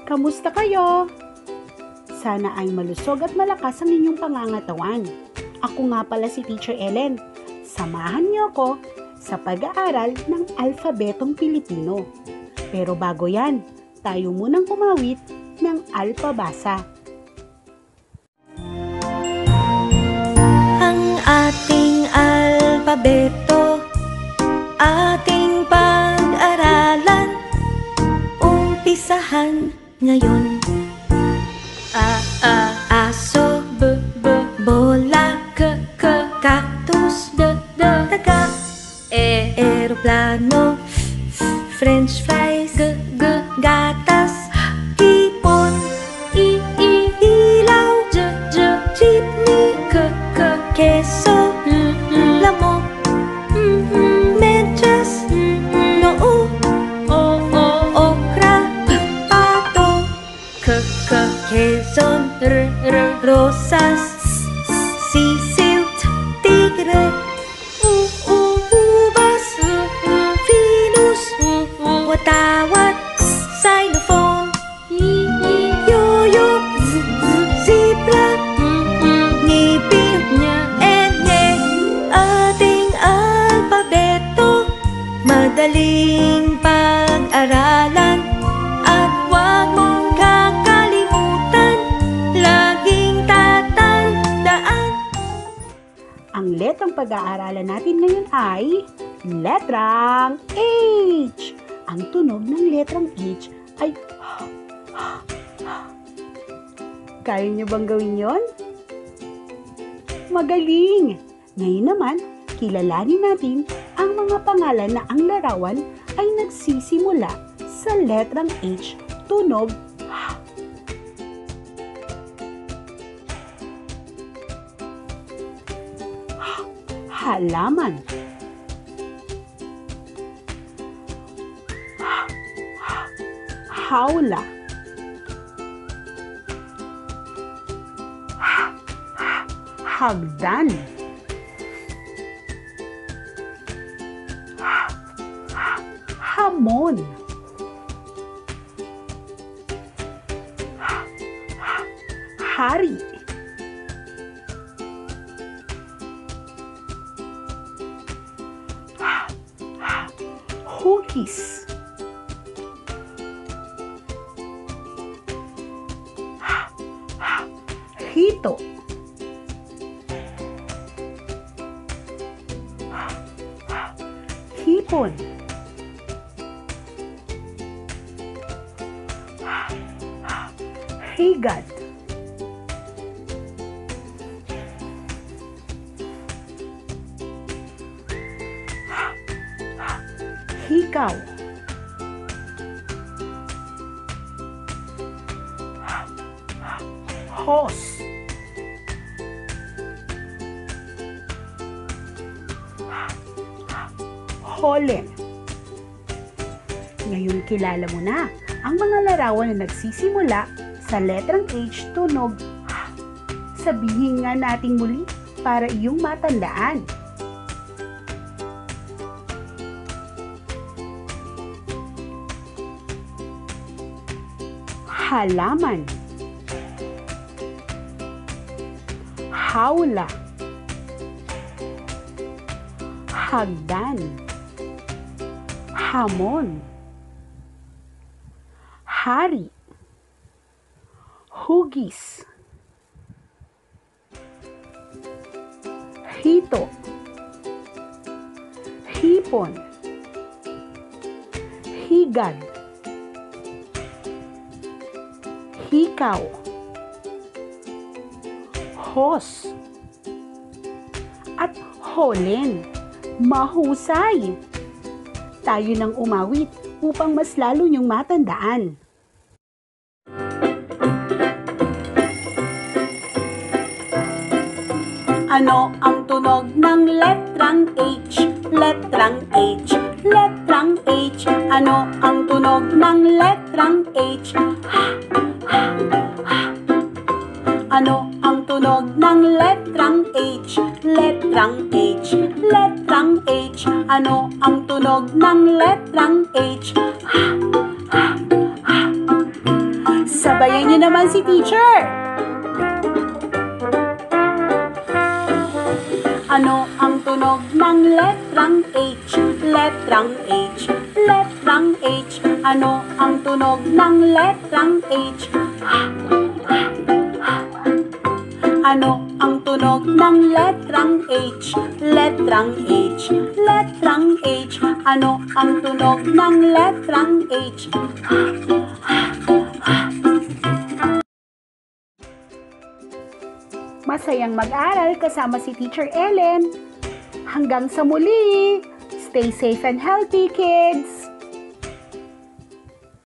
Kamusta kayo? Sana ay malusog at malakas ang inyong pangangatawan. Ako nga pala si Teacher Ellen. Samahan niyo ako sa pag-aaral ng alfabetong Pilipino. Pero bago yan, tayo munang umawit ng alpabasa. Ang ating alpabeto, ating pag-aralan, umpisahan ngayon. Aso, bola, cactus, daga, eroplano, french fries, gatas, hipon, ilaw, jeepney, keso, lamok, medyas, noo, okra, pato, quezon, rosas, sisiw, tigre, ubas, Venus, watawat, xylophone, yoyo, zebra, ngipin, ating alpabeto, madaling pag-aralan, at huwag mong kakalimutan, laging tatandaan. Ang letrang pag-aaralan natin ngayon ay letrang H. Ang tunog ng letrang H ay Kaya niyo bang gawin yon? Magaling! Ngayon naman, kilalanin natin ang mga pangalan na ang larawan ay nagsisimula sa letrang H, tunog halaman. Hawla. Hagdan. Hamon. Hari. Hugis. Hito. Hipon. Higad. Hikaw. Hos. Holen. Ngayon kilala mo na ang mga larawan na nagsisimula sa letrang H, tunog H. Sabihin nga nating muli para iyong matandaan. Halaman. Hawla. Hagdan. Hamon. Hari. Hugis. Hito. Hipon. Higad. Hikaw. Hos. At holen. Mahusay! Tayo nang umawit upang mas lalo niyong matandaan. Ano ang tunog ng letrang H? Letrang H, letrang H. Ano ang tunog ng letrang H? Ano ang tunog ng letrang H? Letrang H, letrang H. Ano ang tunog ng letrang H? naman si teacher. Ano ang tunog ng letrang H? Letrang H, letrang H. Ano ang tunog ng letrang H? Ano ang tunog ng letrang H? Letrang H, letrang H. Ano ang tunog ng letrang H? Masayang mag-aral kasama si Teacher Ellen. Hanggang sa muli! Stay safe and healthy, kids!